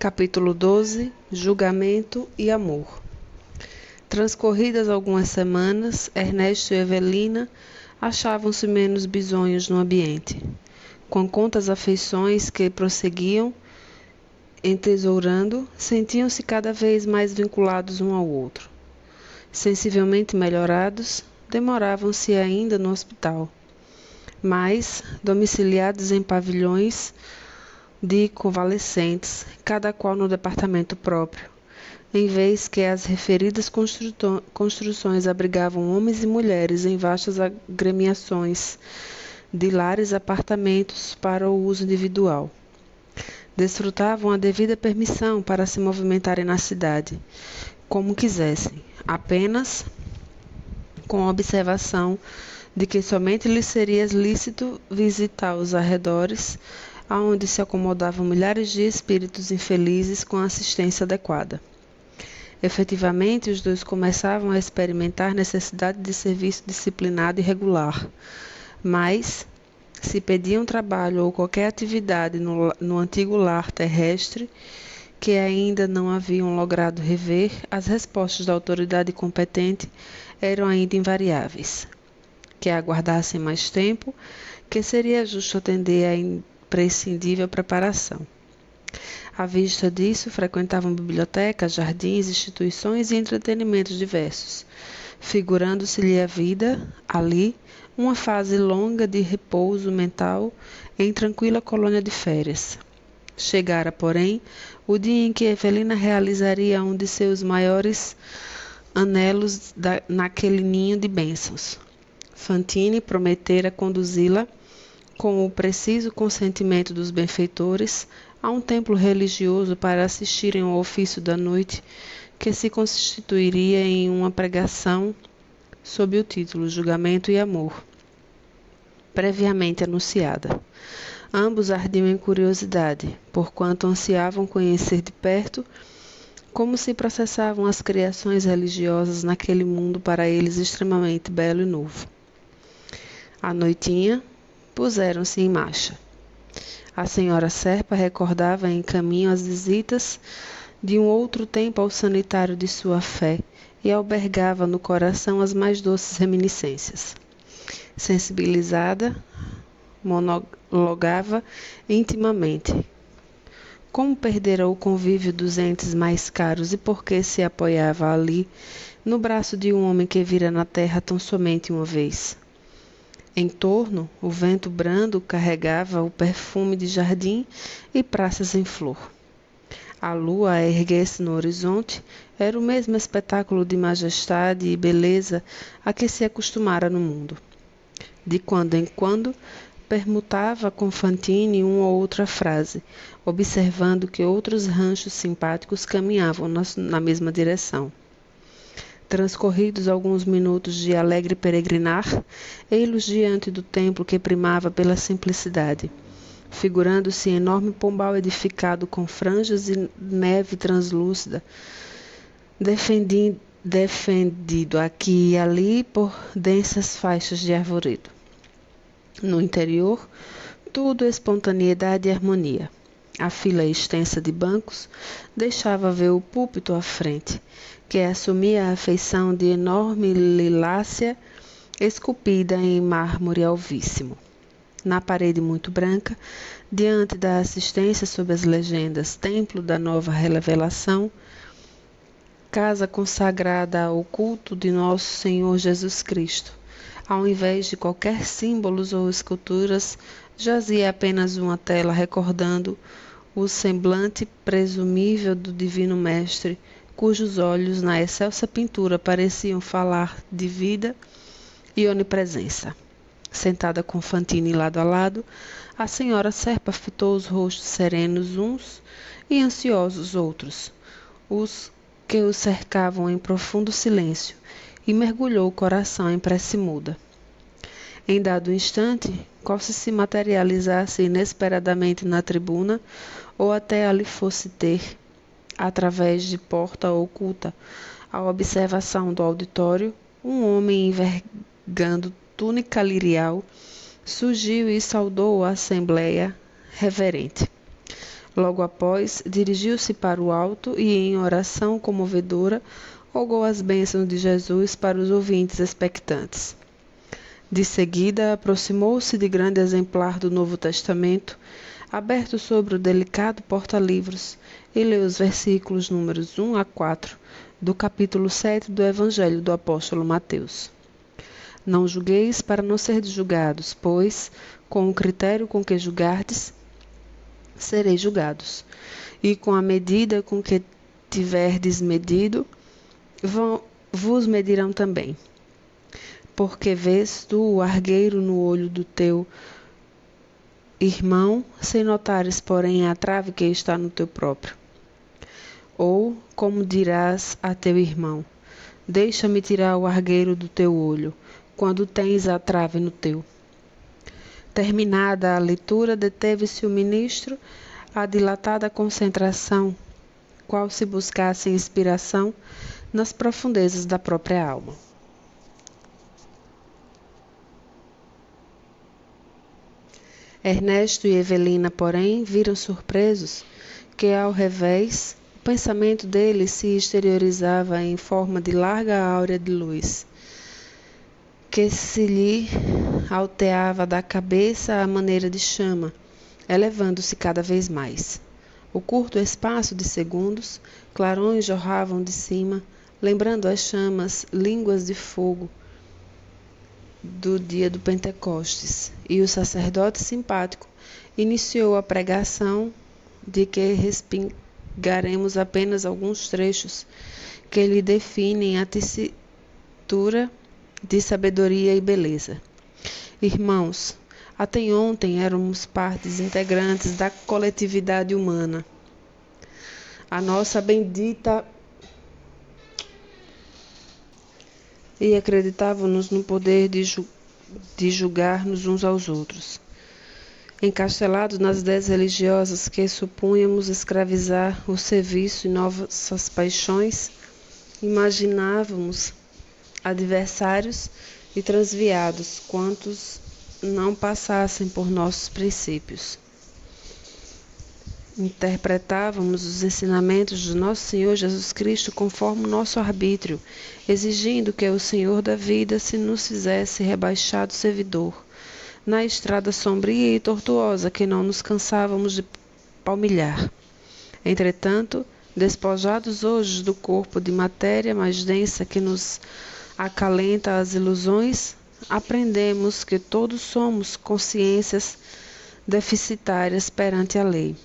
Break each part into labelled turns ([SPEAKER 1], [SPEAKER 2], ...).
[SPEAKER 1] Capítulo 12. Julgamento e amor. Transcorridas algumas semanas, Ernesto e Evelina achavam-se menos bisonhos no ambiente. Com contas afeições que prosseguiam entesourando, sentiam-se cada vez mais vinculados um ao outro. Sensivelmente melhorados, demoravam-se ainda no hospital, mas, domiciliados em pavilhões de convalescentes, cada qual no departamento próprio, em vez que as referidas construções abrigavam homens e mulheres em vastas agremiações de lares e apartamentos para o uso individual. Desfrutavam a devida permissão para se movimentarem na cidade, como quisessem, apenas com a observação de que somente lhes seria lícito visitar os arredores, aonde se acomodavam milhares de espíritos infelizes com assistência adequada. Efetivamente, os dois começavam a experimentar necessidade de serviço disciplinado e regular, mas, se pediam trabalho ou qualquer atividade no antigo lar terrestre, que ainda não haviam logrado rever, as respostas da autoridade competente eram ainda invariáveis. Que aguardassem mais tempo, que seria justo atender à imprescindível preparação. À vista disso, frequentavam bibliotecas, jardins, instituições e entretenimentos diversos, figurando-se-lhe a vida, ali, uma fase longa de repouso mental em tranquila colônia de férias. Chegara, porém, o dia em que Evelina realizaria um de seus maiores anelos naquele ninho de bênçãos. Fantine prometera conduzi-la, com o preciso consentimento dos benfeitores, a um templo religioso para assistirem ao ofício da noite, que se constituiria em uma pregação sob o título Julgamento e Amor, previamente anunciada. Ambos ardiam em curiosidade, porquanto ansiavam conhecer de perto como se processavam as criações religiosas naquele mundo para eles extremamente belo e novo. À noitinha, puseram-se em marcha. A senhora Serpa recordava em caminho as visitas de um outro tempo ao sanitário de sua fé e albergava no coração as mais doces reminiscências. Sensibilizada, monologava intimamente. Como perdera o convívio dos entes mais caros e por que se apoiava ali, no braço de um homem que vira na terra tão somente uma vez? Em torno, o vento brando carregava o perfume de jardim e praças em flor. A lua a erguer-se no horizonte era o mesmo espetáculo de majestade e beleza a que se acostumara no mundo. De quando em quando, permutava com Fantine uma ou outra frase, observando que outros ranchos simpáticos caminhavam na mesma direção. Transcorridos alguns minutos de alegre peregrinar, ei-los diante do templo que primava pela simplicidade, figurando-se enorme pombal edificado com franjas e neve translúcida, defendido aqui e ali por densas faixas de arvoredo. No interior, tudo espontaneidade e harmonia. A fila extensa de bancos deixava ver o púlpito à frente, que assumia a feição de enorme lilácea esculpida em mármore alvíssimo. Na parede muito branca, diante da assistência sob as legendas Templo da Nova Revelação, casa consagrada ao culto de Nosso Senhor Jesus Cristo, ao invés de qualquer símbolos ou esculturas, jazia apenas uma tela recordando o semblante presumível do Divino Mestre, cujos olhos na excelsa pintura pareciam falar de vida e onipresença. Sentada com Fantine lado a lado, a senhora Serpa fitou os rostos serenos uns e ansiosos outros, os que o cercavam em profundo silêncio, e mergulhou o coração em prece muda. Em dado instante, qual se materializasse inesperadamente na tribuna, ou até ali fosse ter, através de porta oculta, à observação do auditório, um homem envergando túnica lirial surgiu e saudou a assembleia reverente. Logo após, dirigiu-se para o alto e, em oração comovedora, rogou as bênçãos de Jesus para os ouvintes expectantes. De seguida, aproximou-se de grande exemplar do Novo Testamento, aberto sobre o delicado porta-livros, e leu os versículos números 1 a 4 do capítulo 7 do Evangelho do apóstolo Mateus. Não julgueis para não serdes julgados, pois, com o critério com que julgardes, sereis julgados, e com a medida com que tiverdes medido, vos medirão também. Porque vês tu o argueiro no olho do teu irmão, sem notares, porém, a trave que está no teu próprio? Ou como dirás a teu irmão: deixa-me tirar o argueiro do teu olho, quando tens a trave no teu? Terminada a leitura, deteve-se o ministro a dilatada concentração, qual se buscasse inspiração nas profundezas da própria alma. Ernesto e Evelina, porém, viram surpresos que, ao revés, o pensamento deles se exteriorizava em forma de larga áurea de luz, que se lhe alteava da cabeça à maneira de chama, elevando-se cada vez mais. O curto espaço de segundos, clarões jorravam de cima, lembrando as chamas, línguas de fogo do dia do Pentecostes, e o sacerdote simpático iniciou a pregação de que respingaremos apenas alguns trechos que lhe definem a tessitura de sabedoria e beleza. Irmãos, até ontem éramos partes integrantes da coletividade humana. A nossa bendita e acreditávamos no poder de julgar-nos uns aos outros. Encastelados nas ideias religiosas que supunhamos escravizar o serviço e nossas paixões, imaginávamos adversários e transviados quantos não passassem por nossos princípios. Interpretávamos os ensinamentos de nosso Senhor Jesus Cristo conforme o nosso arbítrio, exigindo que o Senhor da vida se nos fizesse rebaixado servidor, na estrada sombria e tortuosa que não nos cansávamos de palmilhar. Entretanto, despojados hoje do corpo de matéria mais densa que nos acalenta as ilusões, aprendemos que todos somos consciências deficitárias perante a lei.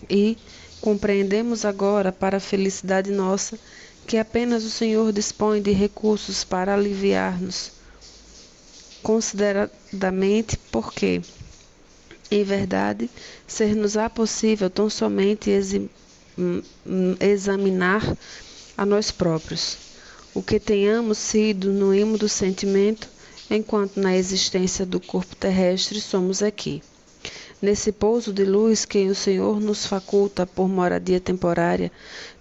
[SPEAKER 1] E compreendemos agora, para a felicidade nossa, que apenas o Senhor dispõe de recursos para aliviar-nos consideradamente, porque, em verdade, ser-nos-á possível tão somente examinar a nós próprios, o que tenhamos sido no imo do sentimento, enquanto na existência do corpo terrestre somos aqui. Nesse pouso de luz que o Senhor nos faculta por moradia temporária,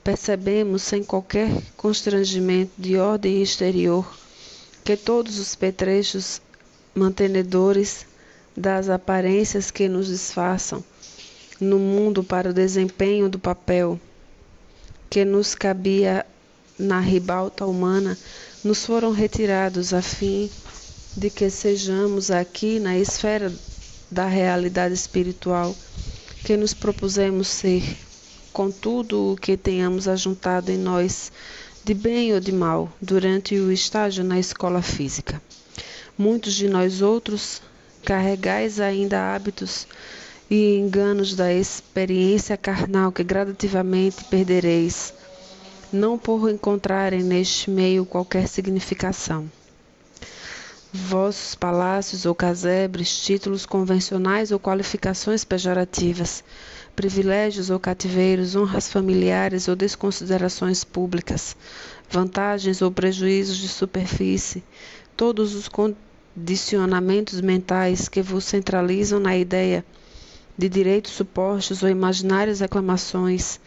[SPEAKER 1] percebemos, sem qualquer constrangimento de ordem exterior, que todos os petrechos mantenedores das aparências que nos disfarçam no mundo para o desempenho do papel que nos cabia na ribalta humana, nos foram retirados a fim de que sejamos aqui na esfera da realidade espiritual que nos propusemos ser, com tudo o que tenhamos ajuntado em nós, de bem ou de mal, durante o estágio na escola física. Muitos de nós outros carregais ainda hábitos e enganos da experiência carnal que gradativamente perdereis, não por encontrarem neste meio qualquer significação. Vossos palácios ou casebres, títulos convencionais ou qualificações pejorativas, privilégios ou cativeiros, honras familiares ou desconsiderações públicas, vantagens ou prejuízos de superfície, todos os condicionamentos mentais que vos centralizam na ideia de direitos supostos ou imaginárias reclamações,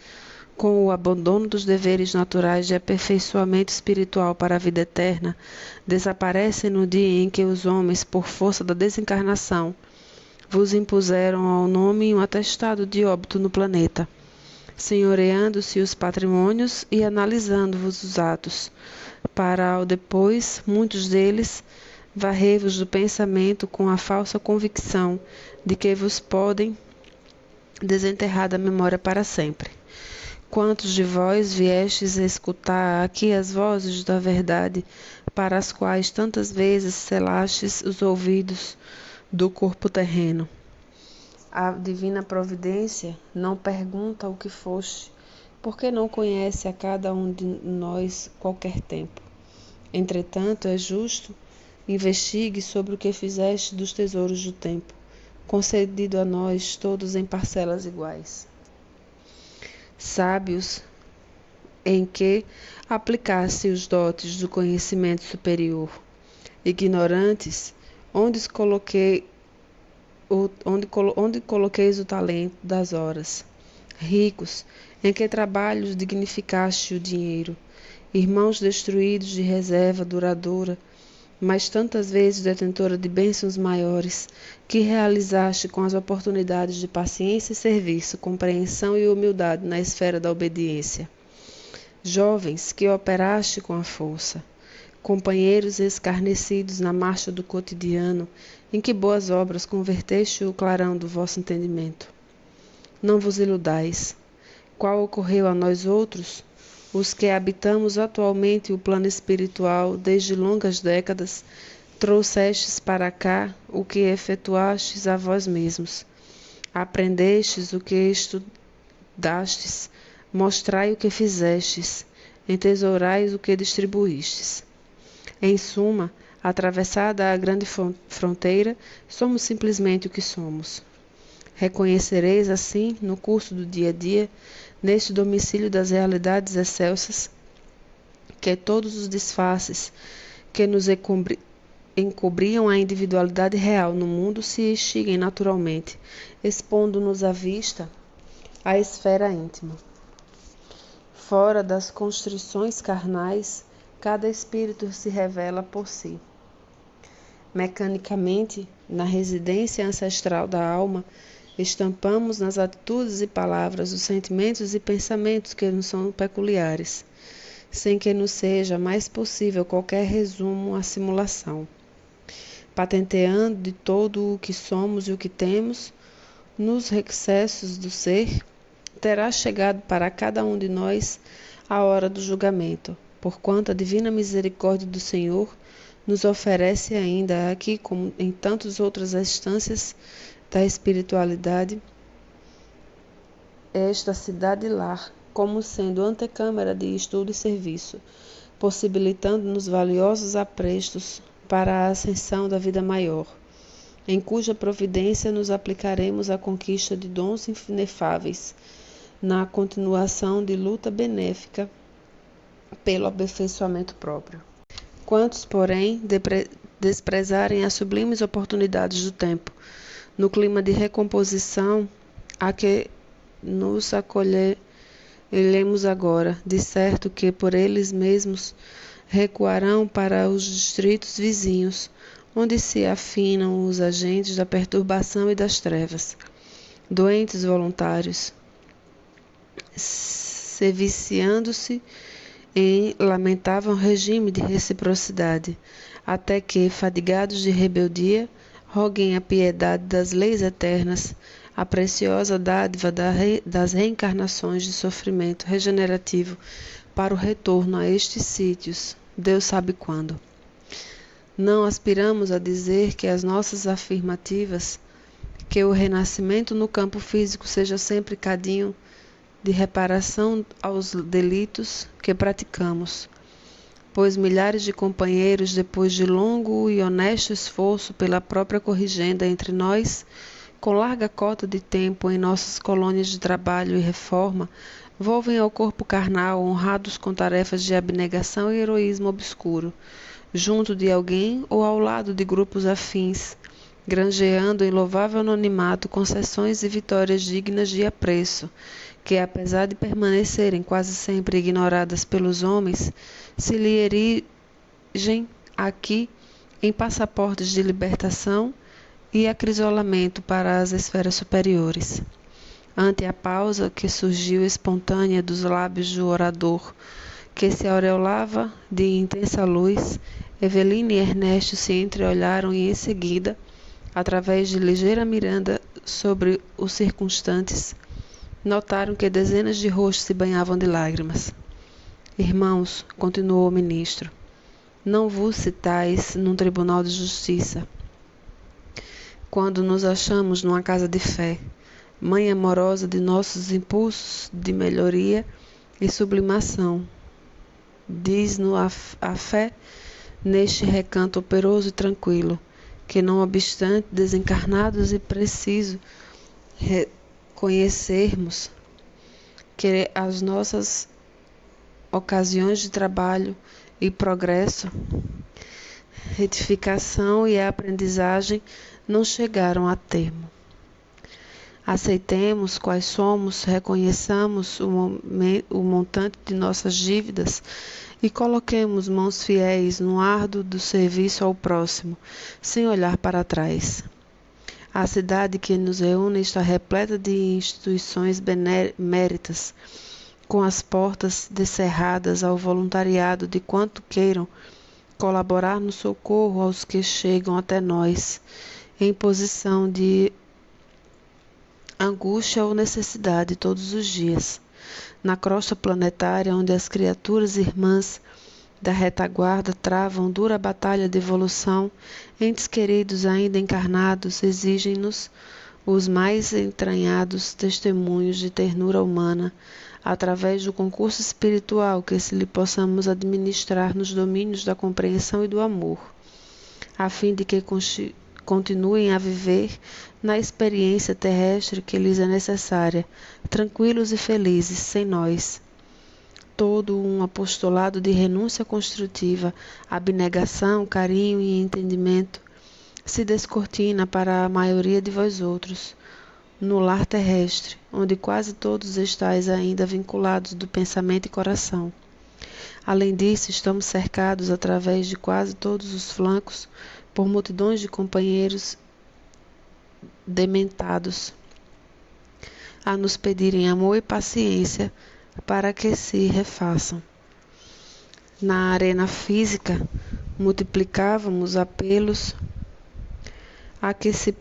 [SPEAKER 1] com o abandono dos deveres naturais de aperfeiçoamento espiritual para a vida eterna, desaparecem no dia em que os homens, por força da desencarnação, vos impuseram ao nome um atestado de óbito no planeta, senhoreando-se os patrimônios e analisando-vos os atos, para ao depois, muitos deles, varrer-vos do pensamento com a falsa convicção de que vos podem desenterrar da memória para sempre. Quantos de vós viestes a escutar aqui as vozes da verdade, para as quais tantas vezes selastes os ouvidos do corpo terreno? A divina providência não pergunta o que foste, porque não conhece a cada um de nós qualquer tempo. Entretanto, é justo, investigue sobre o que fizeste dos tesouros do tempo, concedido a nós todos em parcelas iguais. Sábios, em que aplicaste os dotes do conhecimento superior. Ignorantes, onde coloqueis o talento das horas. Ricos, em que trabalhos dignificaste o dinheiro. Irmãos destruídos de reserva duradoura, mas tantas vezes detentora de bênçãos maiores, que realizaste com as oportunidades de paciência e serviço, compreensão e humildade na esfera da obediência. Jovens, que operaste com a força. Companheiros escarnecidos na marcha do cotidiano, em que boas obras converteste o clarão do vosso entendimento. Não vos iludais. Qual ocorreu a nós outros, os que habitamos atualmente o plano espiritual desde longas décadas, trouxestes para cá o que efetuastes a vós mesmos. Aprendestes o que estudastes, mostrai o que fizestes, entesourais o que distribuístes. Em suma, atravessada a grande fronteira, somos simplesmente o que somos. Reconhecereis assim, no curso do dia a dia, neste domicílio das realidades excelsas, que todos os disfarces que nos encobriam a individualidade real no mundo se extinguem naturalmente, expondo-nos à vista a esfera íntima. Fora das constrições carnais, cada espírito se revela por si. Mecanicamente, na residência ancestral da alma, estampamos nas atitudes e palavras os sentimentos e pensamentos que nos são peculiares, sem que nos seja mais possível qualquer resumo à simulação. Patenteando de todo o que somos e o que temos, nos recessos do ser, terá chegado para cada um de nós a hora do julgamento, porquanto a divina misericórdia do Senhor nos oferece ainda aqui, como em tantas outras instâncias da espiritualidade, esta cidade-lar, como sendo antecâmara de estudo e serviço, possibilitando-nos valiosos aprestos para a ascensão da vida maior, em cuja providência nos aplicaremos à conquista de dons inefáveis, na continuação de luta benéfica pelo aperfeiçoamento próprio. Quantos, porém, desprezarem as sublimes oportunidades do tempo, no clima de recomposição a que nos acolheremos agora, de certo que por eles mesmos recuarão para os distritos vizinhos, onde se afinam os agentes da perturbação e das trevas, doentes voluntários, serviciando-se em lamentável regime de reciprocidade, até que, fadigados de rebeldia, roguem a piedade das leis eternas, a preciosa dádiva das reencarnações de sofrimento regenerativo para o retorno a estes sítios, Deus sabe quando. Não aspiramos a dizer que as nossas afirmativas, que o renascimento no campo físico seja sempre cadinho de reparação aos delitos que praticamos, pois milhares de companheiros, depois de longo e honesto esforço pela própria corrigenda entre nós, com larga cota de tempo em nossas colônias de trabalho e reforma, volvem ao corpo carnal honrados com tarefas de abnegação e heroísmo obscuro, junto de alguém ou ao lado de grupos afins, granjeando em louvável anonimato concessões e vitórias dignas de apreço, que, apesar de permanecerem quase sempre ignoradas pelos homens, se lhe erigem aqui em passaportes de libertação e acrisolamento para as esferas superiores. Ante a pausa que surgiu espontânea dos lábios do orador, que se aureolava de intensa luz, Evelina e Ernesto se entreolharam e em seguida, através de ligeira mirada sobre os circunstantes, notaram que dezenas de rostos se banhavam de lágrimas. Irmãos, continuou o ministro, não vos citais num tribunal de justiça, quando nos achamos numa casa de fé, mãe amorosa de nossos impulsos de melhoria e sublimação. Diz-nos a fé neste recanto operoso e tranquilo, que não obstante desencarnados e preciso reconhecermos que as nossas ocasiões de trabalho e progresso, retificação e aprendizagem não chegaram a termo. Aceitemos quais somos, reconheçamos o montante de nossas dívidas e coloquemos mãos fiéis no árduo do serviço ao próximo, sem olhar para trás. A cidade que nos reúne está repleta de instituições beneméritas, com as portas descerradas ao voluntariado de quanto queiram colaborar no socorro aos que chegam até nós, em posição de angústia ou necessidade todos os dias. Na crosta planetária, onde as criaturas irmãs da retaguarda travam dura batalha de evolução, entes queridos ainda encarnados exigem-nos os mais entranhados testemunhos de ternura humana, através do concurso espiritual que se lhe possamos administrar nos domínios da compreensão e do amor, a fim de que continuem a viver na experiência terrestre que lhes é necessária, tranquilos e felizes, sem nós. Todo um apostolado de renúncia construtiva, abnegação, carinho e entendimento se descortina para a maioria de vós outros, no lar terrestre, onde quase todos estáis ainda vinculados do pensamento e coração. Além disso, estamos cercados através de quase todos os flancos por multidões de companheiros dementados a nos pedirem amor e paciência para que se refaçam. Na arena física, multiplicávamos apelos a que se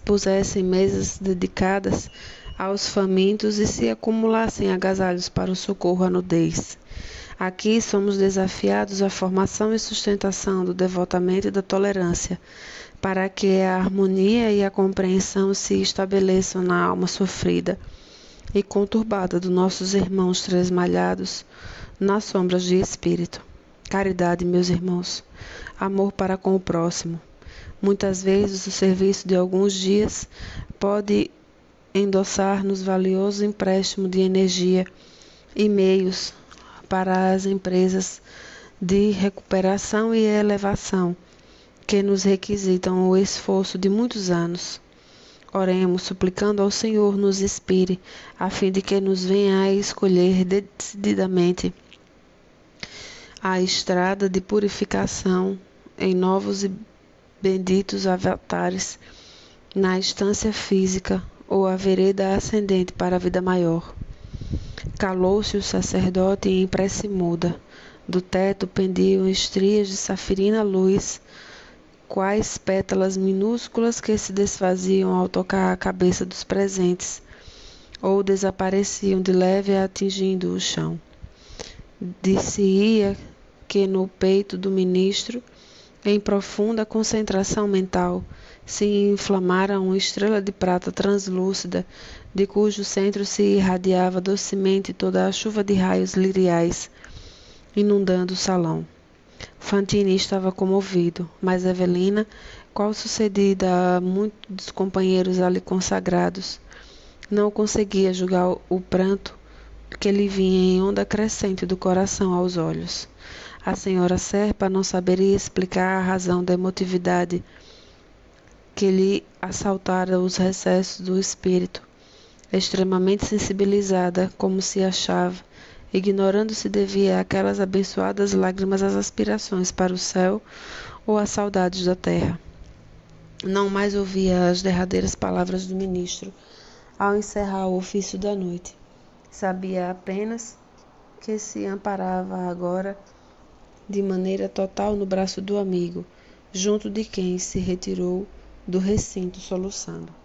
[SPEAKER 1] pusessem mesas dedicadas aos famintos e se acumulassem agasalhos para o socorro à nudez. Aqui somos desafiados à formação e sustentação do devotamento e da tolerância, para que a harmonia e a compreensão se estabeleçam na alma sofrida e conturbada dos nossos irmãos tresmalhados nas sombras de espírito. Caridade, meus irmãos, amor para com o próximo. Muitas vezes o serviço de alguns dias pode endossar-nos valioso empréstimo de energia e meios para as empresas de recuperação e elevação que nos requisitam o esforço de muitos anos. Oremos, suplicando ao Senhor nos inspire, a fim de que nos venha a escolher decididamente a estrada de purificação em novos e benditos avatares na estância física ou a vereda ascendente para a vida maior. Calou-se o sacerdote em prece muda. Do teto pendiam estrias de safirina luz, quais pétalas minúsculas que se desfaziam ao tocar a cabeça dos presentes, ou desapareciam de leve atingindo o chão. Dir-se-ia que no peito do ministro, em profunda concentração mental, se inflamara uma estrela de prata translúcida, de cujo centro se irradiava docemente toda a chuva de raios liriais, inundando o salão. Fantini estava comovido, mas Evelina, qual sucedida a muitos companheiros ali consagrados, não conseguia julgar o pranto que lhe vinha em onda crescente do coração aos olhos. A senhora Serpa não saberia explicar a razão da emotividade que lhe assaltara os recessos do espírito, extremamente sensibilizada, como se achava, ignorando se devia àquelas abençoadas lágrimas às aspirações para o céu ou às saudades da terra. Não mais ouvia as derradeiras palavras do ministro ao encerrar o ofício da noite. Sabia apenas que se amparava agora de maneira total no braço do amigo, junto de quem se retirou do recinto soluçando.